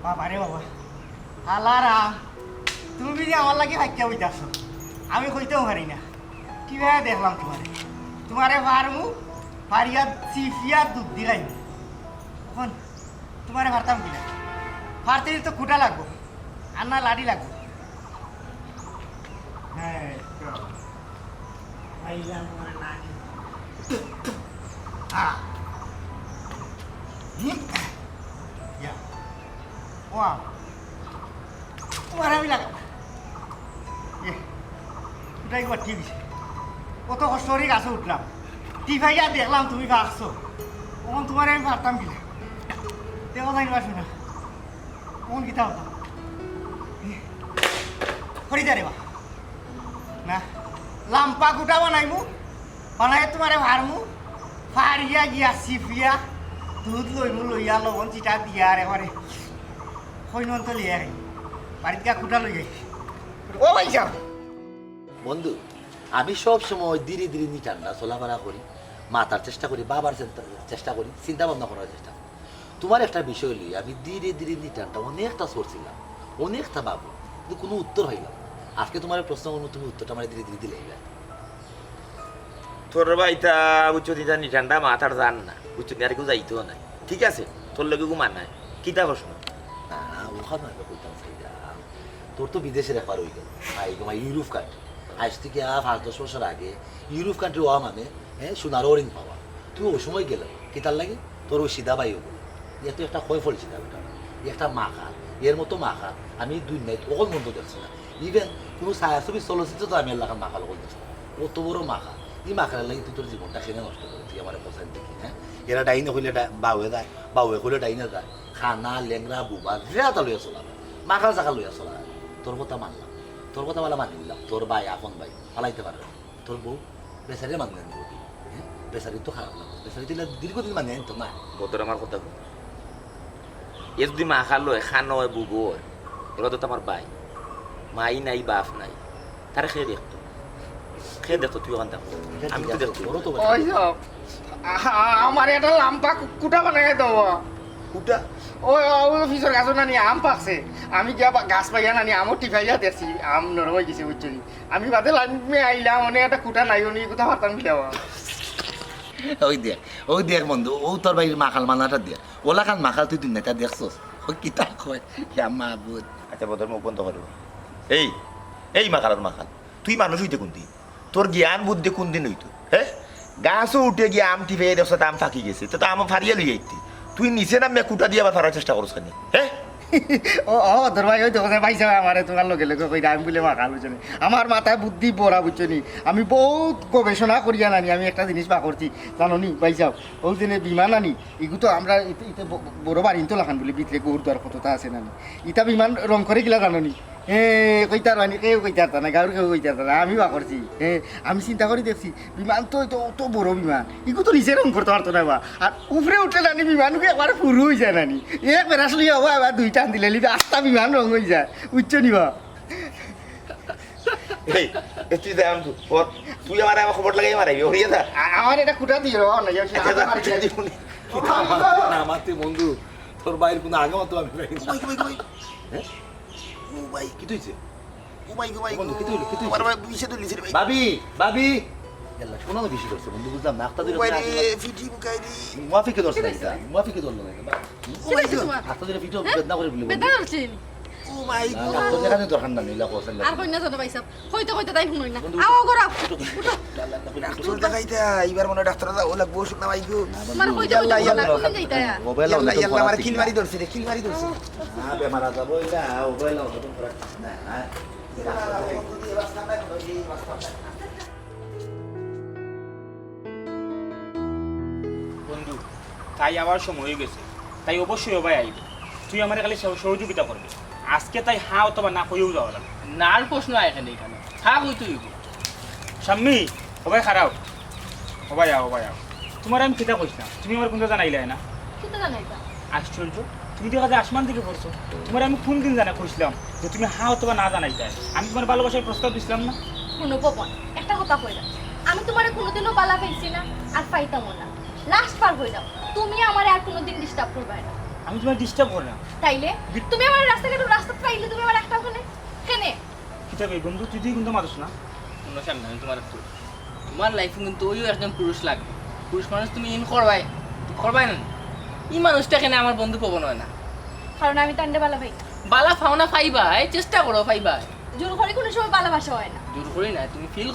বাবা রে বাবা আলারা তুমি যে আমার লাগে ভাগ্যা বইতাছ আমি কইতেও পারি না কিভাবে দেখলাম তোমারে পারমু পারিয়া চিফিয়া দুধ দিলাই এখন তোমারে পারতাম কিনা পারতে তো কুটা লাগবো আর না লাডি লাগবো হ্যাঁ আইলাম তোমার লাডি Wow. তোমার আমি লাগাম ওটাই একবার টিভি কত কষ্ট করে গাছে উঠলাম টিভাইয়া দেখলাম তুমি ভাবছো তখন তোমার আমি পারতাম কিনা দেখো যাই পারছো না কোন গীতা হতাম হরিদা রে বা না লাম্পা গুটা বানাইমু বানাই তোমারে ভারমু ফারিয়া গিয়া সিফিয়া দুধ লইমু লইয়া লবণ চিটা দিয়া আর এবারে কইনন্ত লিয়া বাড়িতে গিয়া কুটা লই যাই ও ভাই যাও বন্ধু আমি সব সময় ধীরে ধীরে নিটান্ডা চলাফেরা করি মাতার চেষ্টা করি বাবার চেষ্টা করি চিন্তা ভাবনা করার চেষ্টা করি তোমার একটা বিষয় লই আমি ধীরে ধীরে নিটান্ডা অনেকটা সরছিলাম অনেকটা ভাবো কিন্তু কোনো উত্তর হইলাম আজকে তোমার প্রশ্ন কোনো তুমি উত্তরটা আমার ধীরে ধীরে দিলে তোর ভাইটা উচ্চ দিতা নিঠান্ডা মাথার জান না উচ্চ আর কেউ যাইতো না ঠিক আছে তোর লোকে ঘুমান নাই কিতা প্রশ্ন না ওখানে কইতাম চাইলাম তোর তো বিদেশের একবার হয়ে গেল তোমার ইউরোপ কান্ট্রি আজ থেকে 5-10 বছর আগে ইউরোপ কান্ট্রি হওয়া মানে হ্যাঁ সোনার ওরিং পাওয়া তুই ওই সময় গেল কি তার লাগে তোর ওই সিধা বাই হবো এত একটা ক্ষয় ফলছিল ওটা একটা মাখা এর মতো মাখা আমি দুই নাইট অকল বন্ধ দেখছি না ইভেন কোনো ছায়াছবি চলচ্চিত্র তো আমি এলাকার মাখা লগল দেখছি কত বড় মাখা এই মাখার লাগে তুই তোর জীবনটা সেনে নষ্ট করে তুই আমার পছন্দ দেখি হ্যাঁ এরা ডাইনে হইলে বাউয়ে যায় বাউয়ে হইলে ডাইনে যায় খানা লেংরা বুবা যেটা লইয়া চলা মাখার জায়গা লইয়া চলা তোর কথা মানলাম তোর কথা বলা মানি নিলাম তোর ভাই আপন ভাই পালাইতে পারে তোর বউ বেচারি মানলে নিব হ্যাঁ বেচারি তো খারাপ লাগবে বেচারি দিলে দীর্ঘদিন মানে তো না বদর আমার কথা এ যদি মা খালো খান হয় বুবো হয় এবার তো আমার ভাই মাই নাই বাপ নাই তারা খেয়ে দেখতো তুই ওখান থাকতো আমি তো দেখতো তোরও তো আমার একটা লাম্পা কুটা বানাই দেবো কুটা ওই অফিসের গাছ না নিয়ে আম পাকছে আমি গিয়া গাছ পাইয়া না নিয়ে আমও টিফাইয়া দেখছি আম নরম হয়ে গেছে বুঝছি আমি বাদে লাইনে আইলাম অনেক একটা কুটা নাই উনি কোথাও পারতাম কিলাম ওই দেখ বন্ধু ও তোর বাড়ির মাখাল মানাটা দিয়ে ওলা খান মাখাল তুই নেতা দেখছস ওই কিতা কয় মা বুধ আচ্ছা বদর মুখ বন্ধ করবো এই মাখাল তুই মানুষ হইতে কোন দিন তোর জ্ঞান বুদ্ধি কোন দিন হইতো হ্যাঁ গাছও উঠে গিয়ে আম টিপে দেখছ আম ফাঁকি গেছে তো আম ফারিয়া লই আইতি তুই নিচে নামে কুটা দিয়ে আবার ধরার চেষ্টা করছ কেন হ্যাঁ ও তোর ভাই ওই তো পাইছে আমার তোমার লোকে লোকে কই আমি বলে মাখা বুঝছি আমার মাথায় বুদ্ধি পড়া বুঝছি আমি বহুত গবেষণা করিয়া নানি আমি একটা জিনিস বা করছি জানো নি পাইছাও ওই দিনে বিমান আনি এগুলো তো আমরা ইতে বড় বাড়ি তো লাখান বলি ভিতরে গৌর দোয়ার কতটা আছে নানি ইটা বিমান রং করে গিলা জানো নি কইতার মানে কেউ কইতার না গাঁর কেউ কইতার না আমি বা করছি আমি চিন্তা করে দেখছি বিমান তো অত বড় বিমান এগুলো তো নিচে রং করতে পারতো না বা আর উপরে উঠলে নানি বিমানকে একবার পুরো হয়ে যায় নানি এক বেড়াস লিয়া হবো আবার দুইটা দিলে লিবে 8টা বিমান রং হয়ে যায় উচ্চ নিবা তুই দেখ তুই আমার খবর লাগাই মারাবি হরিয়া দা আমার এটা কুটা দিয়ে রো না আমার বন্ধু তোর বাইরের কোনো আগে মতো আমি ও ভাই কি তুইছে ও ভাই বন্ধু কি তুই আমার ভাই বিষে তো লিছিস ভাই ভাবি এলা শোনা না বেশি করছে বন্ধু বুঝলাম না একটা দিলে ফিটি বুকাই দি মুয়াফিকে ধরছ না এটা মুয়াফিকে ধরল না ও ভাই হাতে দিলে ভিডিও বেদনা করে বলি বেদা করছেন ও মাই গড তো যেখানে দরকার না নিলা কোসেল আর কই না জানো ভাই সাহেব কইতে তাই শুনই না আও গরা উঠো ডাক্তার দেখাইতা এইবার মনে ডাক্তার দা ওলা বস না ভাই গো মানে কইতে না কোন যাইতা মোবাইল ইয়াল্লা আমার কিল মারি ধরছে না বেমারা যাব এটা মোবাইল তো না বন্ধু তাই আবার সময় হয়ে গেছে তাই অবশ্যই ওবাই আইবে তুই আমার খালি সহযোগিতা করবি আজকে তাই হ্যাঁ অথবা না কইও যাওয়া লাগবে নার প্রশ্ন এখানে হ্যাঁ কই তুই সাম্মি ওবাই খারাপ ওবাই আও তোমার আমি কিতা কইছ না তুমি আমার কোনটা জানাইলে না কিতা জানাইতা আশ্চর্য তুমি তো কাজে আসমান থেকে পড়ছো তোমার আমি কোন দিন জানা কইছিলাম যে তুমি হ্যাঁ অথবা না জানাইতে আমি তোমার ভালোবাসার প্রস্তাব দিছিলাম না শুনো পপন একটা কথা কইলা আমি তোমারে কোনোদিনও বালা পাইছি না আর পাইতামও না লাস্ট পার হই যাও তুমি আমারে আর কোনোদিন ডিস্টার্ব করবে না আমি তোমার ডিস্টার্ব করি না। তাইলে তুমি আমার রাস্তা পাইলে তুমি আমার একটা ওখানে কেনে কিতা ভাই বন্ধু তুই কিন্তু মানুষ না। কোনো সামনে আমি তোমার লাইফে কিন্তু ওইও একজন পুরুষ লাগবে। পুরুষ মানুষ তুমি ইন করবাই না। এই মানুষটা এখানে আমার বন্ধু পাবো না। কারণ আমি তান্ডে বালা ভাই বালা ফাওনা পাইবাই, চেষ্টা করো পাইবাই। জোর করে কোনো সময় ভালোবাসা হয় না। জোর করি না, তুমি ফিল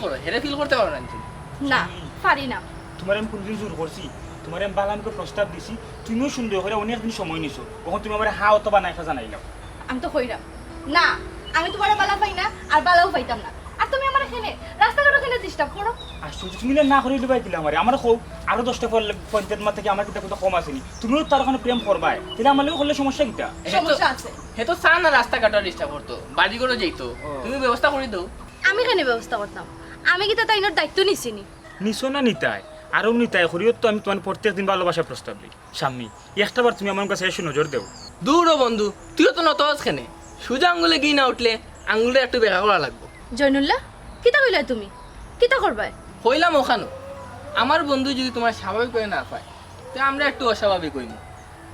করো হেরে ফিল করতে পারো না তুমি। না পারি না। তোমার আমি কোনদিন জোর করছি? তোমার আমি বালা আমাকে প্রস্তাব দিছি, তুমিও সুন্দর করে অনেকদিন সময় নিছো, কখন তুমি আমার হা অথবা না জানাইলাম। আমি তো কইরাম না, আমি তোমার বালা পাই না আর বালাও পাইতাম না। আর তুমি আমার এখানে রাস্তাঘাট ওখানে ডিস্টার্ব করো। আশ্চর্য, তুমি না করে দিলে দিলে আমার হোক আরো 10টা পঞ্চায়েত মার থেকে আমার কিন্তু কোথাও কম আসেনি। তুমিও তার ওখানে প্রেম করবাই, তাহলে আমার লোক করলে সমস্যা কিটা? সমস্যা আছে। হে তো চা না রাস্তাঘাট ডিস্টার্ব করতো, বাড়ি করে যাইতো। তুমি ব্যবস্থা করে দাও। আমি কেন ব্যবস্থা করতাম? আমি কি তাই তাইনোর দায়িত্ব নিছিনি? নিছো না নিতাই আরও নিতাই হরিও তো আমি তোমার প্রত্যেকদিন ভালোবাসার প্রস্তাব দিই সামনে। একটাবার তুমি আমার কাছে এসে নজর দেও। দূর বন্ধু, তুইও তো নত খেনে সোজা আঙ্গুলে গিয়ে না উঠলে আঙ্গুলে একটু বেকা করা লাগবো। জয়নুল্লাহ কিতা কইলা তুমি? কিতা করবাই? হইলাম ওখানো আমার বন্ধু যদি তোমার স্বাভাবিক করে না পায়, তো আমরা একটু অস্বাভাবিক হইম।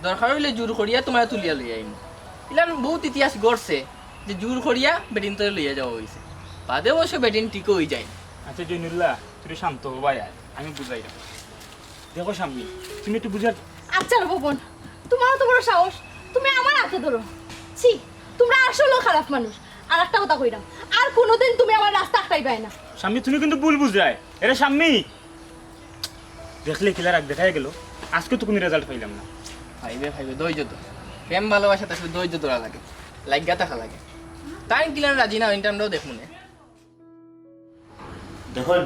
দরকার হইলে জোর করিয়া তোমার তুলিয়া লইয়া আইম। ইলান বহুত ইতিহাস গড়ছে যে জোর করিয়া বেটিন তোরে লইয়া যাওয়া হয়েছে, বাদে অবশ্য বেটিন টিকে হয়ে যায়। আচ্ছা জৈনুল্লাহ, তুই শান্ত হবাই আয়, আমি বুঝাই না। দেখো স্বামী, তুমি একটু বুঝার। আচ্ছা ভবন, তোমারও তো বড় সাহস, তুমি আমার হাতে ধরো। ছি, তোমরা আসলেও খারাপ মানুষ। আর একটা কথা কইরাম, আর কোনোদিন তুমি আমার রাস্তা আটকাইবাই না। স্বামী তুমি কিন্তু ভুল বুঝায়। এরে স্বামী, দেখলে কিলা রাগ দেখাই গেল, আজকে তো কোনো রেজাল্ট পাইলাম না। ভাইবে ধৈর্য তো, প্রেম ভালোবাসা আসলে ধৈর্য ধরা লাগে, লাগিয়া থাকা লাগে। তাই কিলান রাজি না ওইটা আমরাও দেখবো না। দেখুন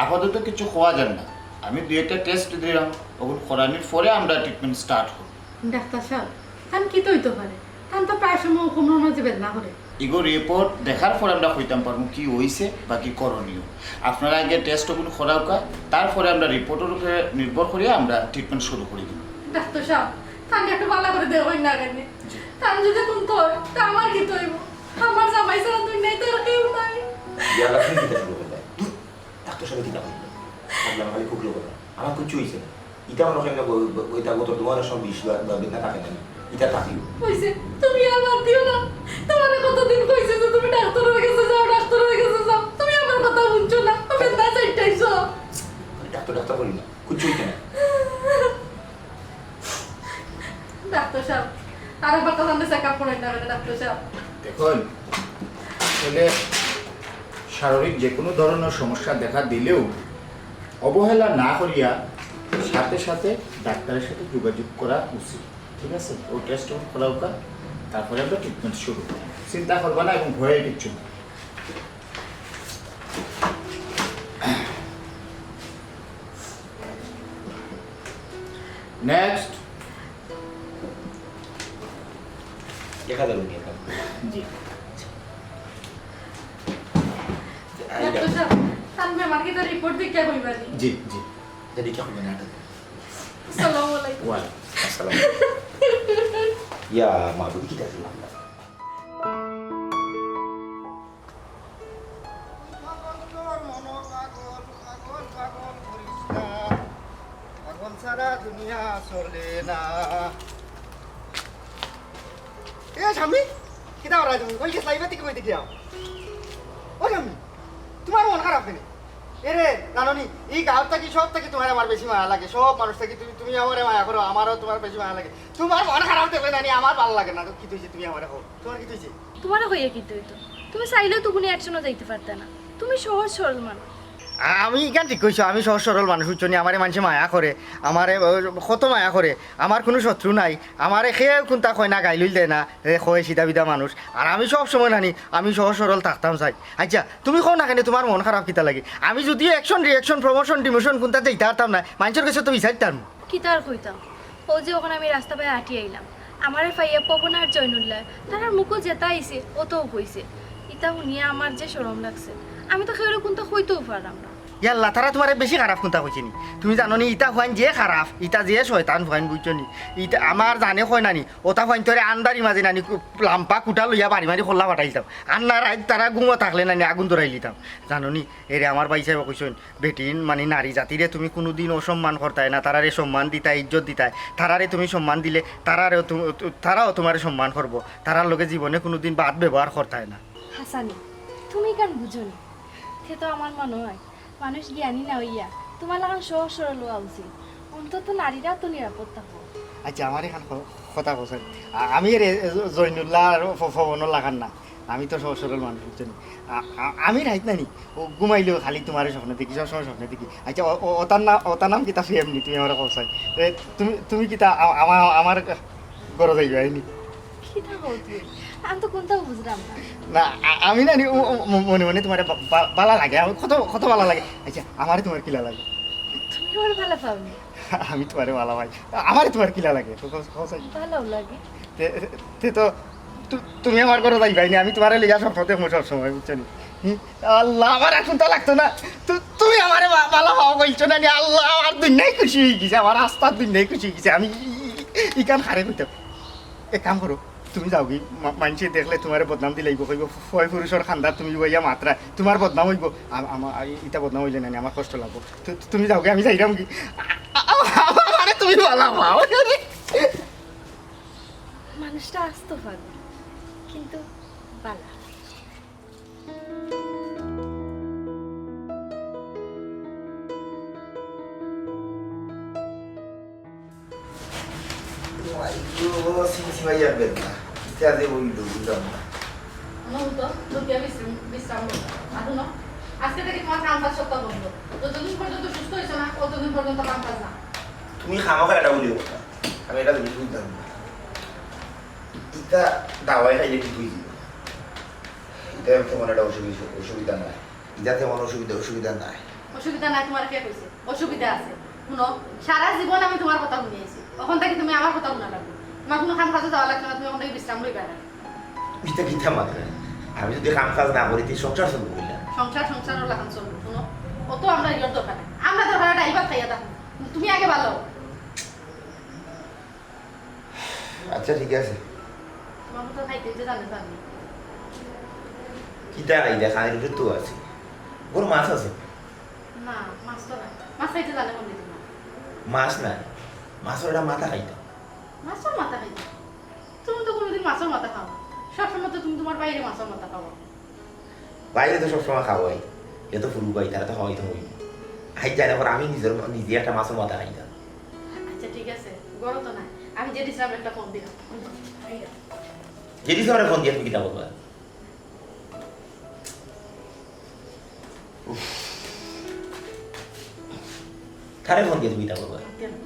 আপাতত কিছু হওয়া যাবে না, আমি 2-1টা টেস্ট দিলাম, ওগুলো করানোর পরে আমরা ট্রিটমেন্ট স্টার্ট করব। ডাক্তার সাহেব তান কি তো হইতে পারে? তান তো প্রায় সময় কোমর মাঝে বেদনা করে। এগো রিপোর্ট দেখার পর আমরা কইতাম পারবো কি হয়েছে বা কি করণীয়। আপনারা আগে টেস্ট ওগুলো করাওকা, তারপরে আমরা রিপোর্টের উপরে নির্ভর করে আমরা ট্রিটমেন্ট শুরু করে দিব। ডাক্তার সাহেব তান একটু ভালো করে দেখুন না কেন? তান যদি কোন তো তা আমার কি তো হইব? আমার জামাই ছাড়া তুই নাই তো আর কেউ নাই। ইয়ালা তুমি কিতা শুরু করলে? ডাক্তার সাহেব কিতা করলো? আপনার খালি খুকলো কথা, আমার কিছু হইছে না। ইটা মনে হয় না ওইটা গত তোমার সব বিষ বা বেদনা থাকে না, ইটা থাকিও। কইছে তুমি আমার দিও না। তোমার কতদিন কইছে যে তুমি ডাক্তার হয়ে গেছে যাও, ডাক্তার হয়ে গেছে যাও। তুমি আমার কথা শুনছো না, তুমি না চাইতেছো। ডাক্তার করি না, কিছু হইতে না। ডাক্তার সাহেব আরেকবার তো আমাদের চেকআপ করেন না ডাক্তার সাহেব। দেখুন আসলে শারীরিক যে কোনো ধরনের সমস্যা দেখা দিলেও অবহেলা না করিয়া সাথে সাথে ডাক্তারের সাথে যোগাযোগ করা উচিত। ঠিক আছে, ও টেস্ট করাও কা, তারপরে আমরা ট্রিটমেন্ট শুরু করব। চিন্তা করবা না এবং ভয়ের কিচ্ছু না। নেক্সট 1000 নিয়ে কাম। জি ডাক্তার সাহেব তান আমার কি তো রিপোর্ট দেখে কইবানি? জি জি যদি কি হবে না? আসসালামু আলাইকুম। ওয়াল আসসালাম। ইয়া মাদুরি কিতা ছিল? সারা দুনিয়া চলে না। এ স্বামী কিতা ওরা তুমি কই গেছ লাইবা থেকে কই দেখি আও। ও স্বামী তোমার মন খারাপ কেন? এরে জানোনি এই গাঁও থেকে সব থেকে তোমার আমার বেশি মায়া লাগে। সব মানুষ থেকে তুমি আমারে মায়া করো, আমারও তোমার বেশি মায়া লাগে। তোমার মন খারাপ দেবে জানি, আমার ভালো লাগে না। তো কি তুইছে তুমি আমারে হোক, তোমার কি তুইছে? তোমারও হইয়া কিন্তু হইতো, তুমি চাইলেও তো কোনো একজনও যাইতে পারতে না। তুমি সহজ সরল মানুষ। আমি কেন ঠিক কইছো? আমি সহজ সরল মানুষ হচ্ছি, আমারে মানুষে মায়া করে, আমারে কত মায়া করে। আমার কোনো শত্রু নাই, আমারে খেয়ে কোনটা কয় না, গাইলুল দেয় না, কয় সিধা বিধা মানুষ। আর আমি সব সময় নানি আমি সহজ সরল থাকতাম চাই। আচ্ছা তুমি কও না কেন তোমার মন খারাপ কিতা লাগে? আমি যদি অ্যাকশন রিয়াকশন প্রমোশন ডিমোশন কোনটা দিতে পারতাম না, মানুষের কাছে তো বিচারতাম। কি তার কইতাম? ও যে ওখানে আমি রাস্তা পায়ে আটি আইলাম, আমারে ফাইয়া পবন আর জয়নুল্লাহ তার মুখও যেতা আইছে ও তো কইছে। ইতা শুনিয়া আমার যে শরম লাগছে, আমি তো খেয়ে কোনটা কইতেও পারলাম না। ইয়াল্লা তারা তোমার বেশি খারাপ কোনটা কইছে নি তুমি জানো নি ইটা ফাইন যে খারাপ ইটা যে শয়তান ফাইন বুঝছো নি ইটা আমার জানে কয় নানি ওটা ফাইন তোরে আন্দারি মাঝে নানি লাম্পা কুটা লইয়া বাড়ি মারি খোলা পাঠাইতাম আন্না রাত তারা ঘুমো থাকলে নানি আগুন ধরাই লিতাম জানো নি এরে আমার ভাই সাহেব কইছেন বেটিন মানে নারী জাতিরে তুমি কোনোদিন অসম্মান করতাই না তারারে সম্মান দিতাই ইজ্জত দিতাই তারারে তুমি সম্মান দিলে তারাও তোমার সম্মান করবো তারার লগে জীবনে কোনোদিন বাদ ব্যবহার করতাই না হাসানি তুমি কেন বুঝো নি সে তো আমার মনে হয় মানুষ জ্ঞানী না হইয়া তোমার লাগান সহজ সরল হওয়া উচিত অন্তত নারীরা তো নিরাপদ থাকো আচ্ছা আমার এখান কথা বলছেন আমি রে জৈনুল্লাহ আর ফবনর লাগান না আমি তো সহজ সরল মানুষ বুঝছেন আমি রাইত নানি ও ঘুমাইলেও খালি তোমার স্বপ্নে দেখি সবসময় স্বপ্নে দেখি আচ্ছা ওটার নাম কিতা ফেমনি তুমি আমার কৌশাই তুমি কিতা আমার গরজ আইবে আইনি কি থাকো তুমি আমি তো কোনটাও বুঝলাম না না আমি না মনে মনে তোমার বালা লাগে আমার কত বালা লাগে আচ্ছা আমারে তোমার কিলা লাগে তুমি আমার ভালো পাওনি আমি তোমারে বালা ভাই আমারে তোমার কিলা লাগে ভালো লাগে তে তো তুমি আমার ঘরে যাইবাই না আমি তোমার লিগা স্বপ্ন দেখবো সবসময় বুঝছো নি আল্লাহ আমার এখন তো লাগতো না তুমি আমারে বালা পাওয়া বলছো না আল্লাহ আমার দুনিয়ায় খুশি হয়ে গেছে আমার আস্থার দুনিয়ায় খুশি হয়ে গেছে আমি ইকান খারে কইতাম এক কাম করো তুমি যাও কি মানুষে দেখলে তোমার বদনাম দিলে কইব ফয় পুরুষের খান্দার তুমি বইয়া মাত্রা তোমার বদনাম হইব আমার ইটা বদনাম হইলে না আমার কষ্ট লাগবো তুমি যাও কি আমি যাইরাম কি আমারে তুমি বালা পাও মানুষটা আসতে পারবে কিন্তু বালা আজকে থেকে তোমার কাম কাজ সপ্তাহ বন্ধ যতদিন পর্যন্ত সুস্থ হয়েছে না ততদিন পর্যন্ত কাম কাজ না তুমি খামাখা এটা বলিও কথা আমি এটা জিনিস বুঝতাম না ইটা দাওয়াই খাইলে ঠিক হয়ে যাবে এটা তেমন একটা অসুবিধা নাই এটা তেমন অসুবিধা নাই অসুবিধা নাই তোমার কে কইছে অসুবিধা আছে শুনো সারা জীবন আমি তোমার কথা শুনিয়েছি তখন থেকে তুমি আমার কথা শোনা লাগবে তোমার কোনো কাম কাজে যাওয়া লাগবে না তুমি ওখান থেকে বিশ্রাম লইবা না ইটা কিতা মানে আমি যদি কাম কাজ না করি তুই সংসার চলবো বললাম সংসার লাগান চলবে শুনো অত আমরা ইয়র দরকার নাই আমরা দরকার ড্রাইভার খাইয়া থাকো তুমি আগে ভালো আচ্ছা ঠিক আছে তোমার মতো খাইতে যে জানে জানি কিতা নাই দেখা আমি তো আছে ওর মাছ আছে না মাছ তো নাই মাছ খাইতে জানে কোন দিন মাছ নাই মাছের একটা মাথা খাইতাম মাছের মাথা খাইতে তুমি তো কোনোদিন মাছের মাথা খাও না সবসময় তো তুমি তোমার বাইরে মাছের মাথা খাও বাইরে তো সবসময় খাওয়াই এত ফুল পাই তারা তো খাওয়াই তো হইব খাই যায় না পর আমি নিজে একটা মাছের মাথা খাইতাম আচ্ছা ঠিক আছে গরম তো নাই আমি যে দিছিলাম একটা ফোন দিলাম যেটি সময় ফোন দিয়ে তুমি কিতা বলবা কারে ফোন দিয়ে তুমি কিতা বলবা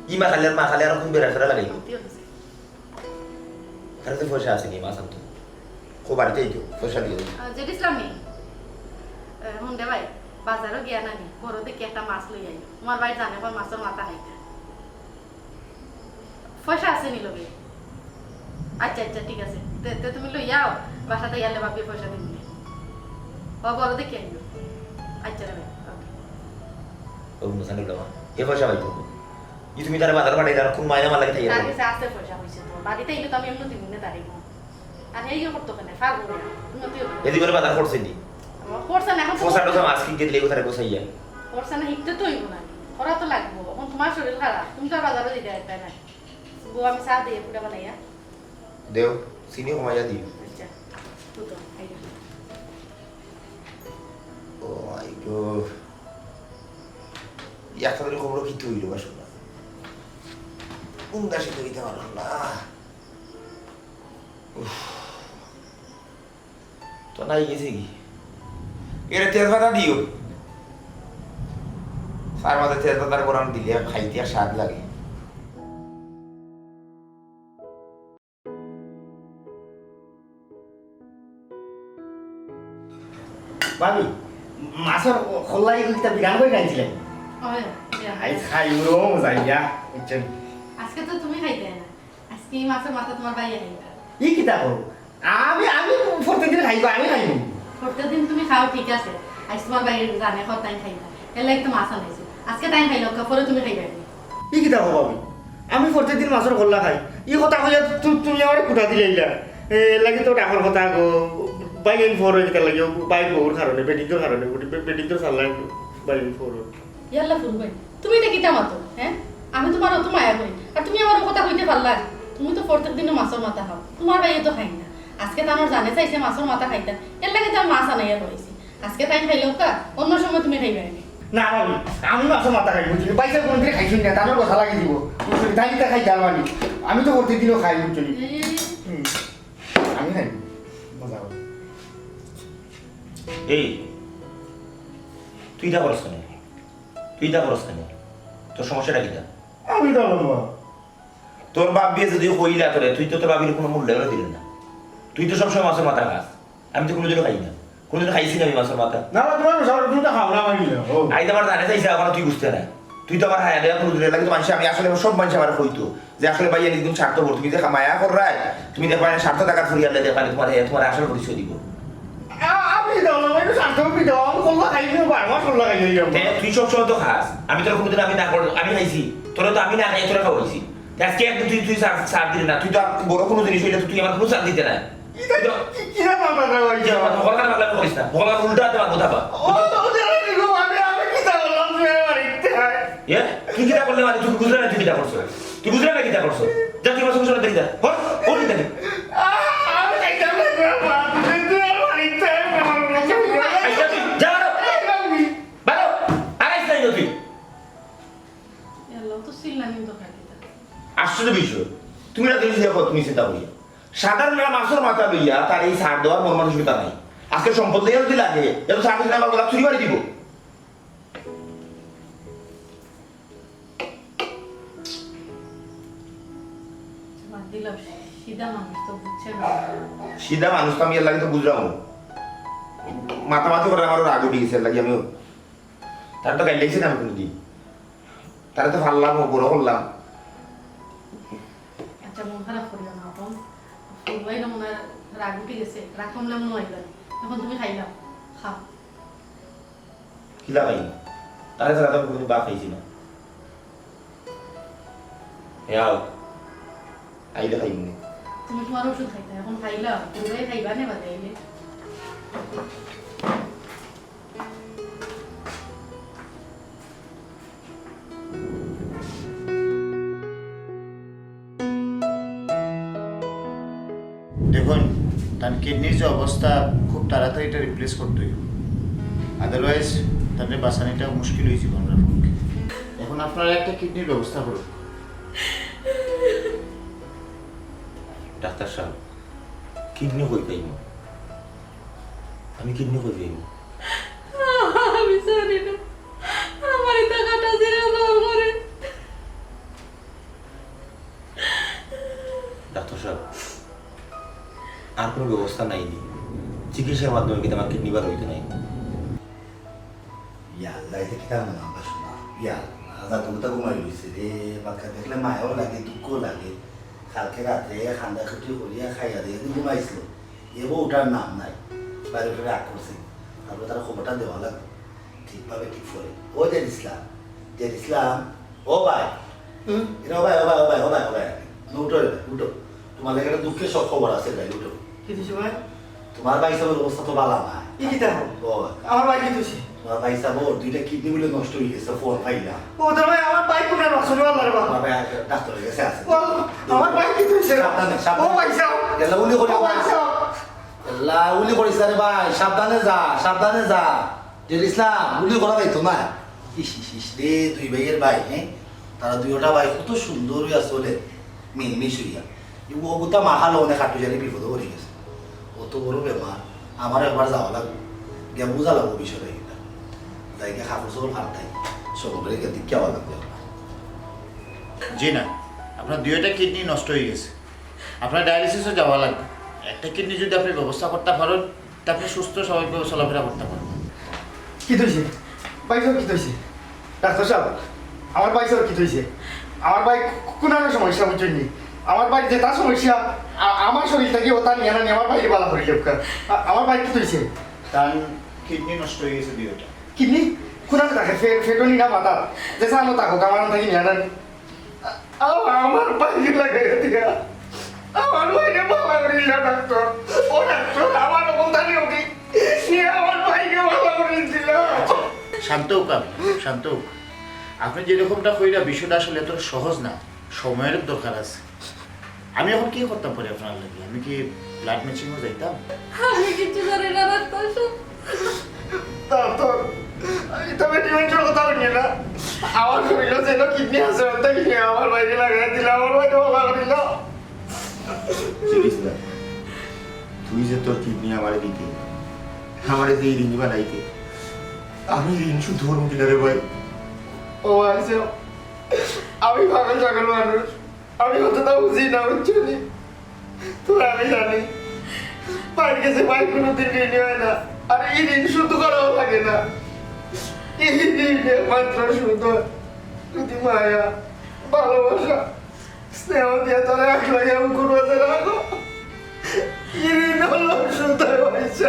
ই মা খালে আর কোন বেড়া ফেরা লাগাইব তাহলে তো পয়সা আছে নি মাছ আনতো কো বাড়িতেই তো পয়সা দিয়ে দিই যে দিছিলাম নি হুন্ডে ভাই বাজারও গিয়া নানি বড় দেখি একটা মাছ লই আই তোমার ভাই জানে পর মাছের মাথা খাইতে পয়সা আছে নি লগে আচ্ছা আচ্ছা ঠিক আছে তুমি লই যাও বাসাতে গেলে ভাবি পয়সা দিবি ও বড় দেখি আইও আচ্ছা রে ভাই ও মুসানি লওয়া এ পয়সা পাইতো ই তুমি তার বাজার পাঠাই দাও কোন মাইনা মালা খাইয়া তার দাও কাছে আছে পয়সা হইছে তো বাড়িতে এলে তো আমি এমনি দিব না তারিখ আর এই করতে কেন পারবো না উন্নতিও এদি করে বাজার করছে নি করছে না এখন পয়সাটা তো মাছ কিনতে দিলে কোথায় বসাই যায় করছে না হিকতে তো হইব না করা তো লাগবো এখন তোমার শরীর খারাপ তুমি তো আর বাজারে দিতে পারবে না বউ আমি চা দিয়ে পুরা বানাইয়া দেও চিনি কমাইয়া দিও আচ্ছা তো এই ও মাই গড একটা করে খবর কি তুই লোক আসো না উন্দাসী করিতে পারলাম না তো নাই গেছে কি এটা তেজপাতা দিও তার মধ্যে তেজপাতার গরম দিলে খাইতে আর স্বাদ লাগে ভাবি মাছের খোলাই কিতা বিরান করে আনছিলেন খাই উড়ো মজাই দিয়া বুঝছেন আজকে তো তুমি খাইতে না আজকে এই মাছের মাথা তোমার বাইরে খাইবা ই কিতা করো আমি প্রত্যেকদিন খাইব আমি খাইব প্রত্যেকদিন তুমি খাও ঠিক আছে আজ তোমার বাইরে জানে কতাই খাইবা এর লাগে তো মাছ আনাইছে আজকে তাই খাইলো পরে তুমি খাইবে ই কিতা হব আমি প্রত্যেকদিন মাছের গল্লা খাই ই কথা কইয়া তুমি আমার কুটা দিলে ইলা লাগে তো ডাঙর কথা গো বাইন ফোর হইতে লাগে বাইক বহুর কারণে বেডিংটোর কারণে বেডিংটোর চালাই বাইন ফোর ইয়াল্লা ফুরবাই তুমি এটা কিতা মাতো হ্যাঁ আমি তোমার অত মায়া করি আর তুমি আমার কথা কইতে পারলা তুমি তো প্রত্যেক দিন মাছের মাথা খাও তোমার ভাই তো খাই না আজকে তো আমার জানে চাইছে মাছের মাথা খাইতা এর লাগে তো মাছ আনাইয়া রয়েছি আজকে তাই খাইলেও কা অন্য সময় তুমি খাইবে না ভাবি আমি মাছের মাথা খাই বুঝলি বাইসা কোন দিন খাইছি না তার কথা লাগিয়ে দিব বুঝলি তাই কিতা খাই তার মানে আমি তো প্রত্যেকদিনও খাই বুঝলি আমি খাই মজা হবে এই তুই যা করছ কেন তুই যা করছ কেন তোর সমস্যাটা কিটা আমি তো বলবো তোর বাপ বিয়ে যদি হইলা তোরে তুই তো তোর বাবির কোনো মূল্য দিলেন না তুই তো সবসময় মাছের মাথা খাস আমি তো কোনোদিনও খাই না কোনোদিন খাইছি না আমি মাছের মাথা না তুমি তো খাও না আমি আই তো আমার জানে চাইছে এখন তুই বুঝতে না তুই তো আমার হায়া দেয়া কোনো দিনের লাগে তো মানুষ আমি আসলে সব মানুষ আমার কইতো যে আসলে ভাই একদিন স্বার্থ ভর তুমি যে মায়া কর রায় তুমি দেখো স্বার্থ টাকা ফুরিয়ালে দেখো তোমার আসল পরিচয় দিব আমি দাও না আমি স্বার্থ দাও আমি কোল্লা খাই না আমার কোল্লা খাই তুই সব সময় তো খাস আমি তোর কোনোদিন আমি না করো আমি খাইছি তোরা তো আমি না খাই তোরা খাওয়াইছি আজকে একদিন তুই সার দিলি না তুই তো বড় কোনো জিনিস হইলে তুই আমার কোনো সার দিতে না ভগবান বাংলা করিস না ভগবান উল্টা তোমার কথা পা কি কিটা করলে মানে তুই বুঝলে না তুই কিটা করছো তুই বুঝলে না কিটা করছো যা তুই মাসে বসে দেখি যা হর দেখি আশ্চর্য বিষয় তুমি না জিনিস দেখো তুমি চিন্তা করিয়া সাধারণ মাছের মাথা লইয়া তার এই সার দেওয়ার মন মানসিকতা নাই আজকে সম্পদ দিয়ে যদি লাগে এত সার দিলে আমার গোলাপ চুরি করে দিব সিধা মানুষ তো আমি এর লাগে তো বুঝলাম মাতামাতি করে আমার রাগ উঠে গেছে এর লাগে আমিও তার তো গাইড লাগছে না আমি কোনোদিন তারা তো ফাললাম বড় করলাম আচ্ছা মন খারাপ করিও না এখন ফুলবাই না মনে রাগ উঠে গেছে রাগ কমলে মনে হয় এখন তুমি খাইলাম খাও খিলা খাই তারা ছাড়া তো কোনোদিন বা খাইছি না হ্যাঁ আইলে খাই মনে তুমি তোমার ওষুধ খাইতে এখন খাইলা ফুলবাই খাইবা নে বাদে আইলে দেখুন তার কিডনির যে অবস্থা খুব তাড়াতাড়ি এটা রিপ্লেস করতে হইব আদারওয়াইজ তাদের বাঁচানিটা মুশকিল হয়েছে আমরা পক্ষে এখন আপনারা একটা কিডনির ব্যবস্থা করুন ডাক্তার সাহেব কিডনি কই পাইব আমি কিডনি কই পাইব আমি জানি না আমার এই টাকাটা দিলে দাও করে ডাক্তার সাহেব আর কোনো ব্যবস্থা নাই নি চিকিৎসার মাধ্যমে কিন্তু আমার কিডনি বার হইতে নাই ইয়াল্লা এটা কিতা না আমরা শোনা ইয়াল্লা আজা তুমি তো ঘুমাই রইছে রে বাচ্চা দেখলে মায়াও লাগে দুঃখও লাগে কালকে রাতে খান্দা খুঁটি করিয়া খাইয়া দিয়ে ঘুমাইছিল এবার ওটার নাম নাই বাইরে বাইরে রাগ করছে তারপরে তার খবরটা দেওয়া লাগবে ঠিকভাবে ঠিক করে ও জের ইসলাম ও ভাই এটা ও ভাই উঠো রে উঠো তোমার লেগে একটা দুঃখের সব খবর আছে ভাই উঠো কি দিছি ভাই তোমার ভাই সাহেবের অবস্থা তো ভালো না ই কিতা আমার ভাই কি দিছি তোমার ভাই সাহেব ওর দুইটা কিডনি বলে নষ্ট হয়ে গেছে ফোন পাইলা ও তোর ভাই আমার ভাই কোন রসল আল্লাহর বাবা তোমার ভাই ডাক্তারের কাছে আছে আমার ভাই কি দিছে সাবধানে ও সাবধানে ভাই যাও এলা উলি করে ও ভাই যাও এলা উলি করিস রে ভাই সাবধানে যা যে ইসলাম উলি করা যাইতো না ইস রে দুই ভাইয়ের ভাই হ্যাঁ তারা দুইটা ভাই কত সুন্দর হইয়া চলে মিলমিশ হইয়া ওগুতা মাখালো অনেক হাঁটু জানি বিপদ হয়ে গেছে অত বড় বেমার আমার একবার যাওয়া লাগবে গিয়া বোঝা লাগবো বিষয়টা এটা তাই গিয়ে কাপড় চোপড় ফালতাই সকলে গিয়ে দিকে আওয়া লাগবে জি না আপনার দুইটা কিডনি নষ্ট হয়ে গেছে আপনার ডায়ালিসিসও যাওয়া লাগবে একটা কিডনি যদি আপনি ব্যবস্থা করতে পারেন তা আপনি সুস্থ স্বাভাবিকভাবে চলাফেরা করতে পারবেন কি হইছে ভাই কি হইছে ডাক্তার সাহেব আমার ভাই কি হইছে আমার ভাই কোন সমস্যা বুঝছেন নি আমার ভাই যেটা সমস্যা আমার শরীর থেকে ওটা নিয়ে না আমার ভাইকে বালা করে আমার ভাই কি হইছে তার কিডনি নষ্ট হয়ে গেছে দুইটা কিডনি কোনাতে থাকে ফেটনি না মাথা যে সামনে থাকুক আমার থাকি নিয়ে আনানি আমার পাখি লাগে দিয়া আমার ভাইকে ভালো করে দিল ডাক্তার ও ডাক্তার আমার কোনটা নিয়ে ওকে নিয়ে আমার ভাইকে ভালো করে দিল শান্ত হোক আপনি, শান্ত হোক। আপনি যেরকমটা কইরা বিষয়টা আসলে এত সহজ না, সময়ের দরকার আছে। আমি এখন কি করতাম পারি আপনার লাগে? আমি কি ব্লাড ম্যাচিংও যাইতাম? আমি কিছু জানি না ডাক্তার সাহেব। তারপর তবে টিমেন্টের কথা বলি না আমার শরীরে যেন কিডনি আছে ওটা নিয়ে আমার ভাইকে লাগাই দিল আমার ভাইকে ভালো করে দিল চিরিস না তুই যে তোর কিডনি আমারে দিতে আমারে যে ঋণ বানাইতে আমি ঋণ শুধু ধরুন কিনা রে ভাই ও আছে আমি পাগল সকল মানুষ আমি অতটা বুঝি না বুঝছি তো আমি জানি ভাইয়ের কাছে ভাই কোনোদিন ঋণ হয় না আর এই ঋণ শুধু করাও লাগে না এই ঋণ মাত্র শুধু যদি মায়া ভালোবাসা স্নেহ দিয়ে তোরা এক লাগে করবো রাখো ঋণ হলো শুধু হয়েছে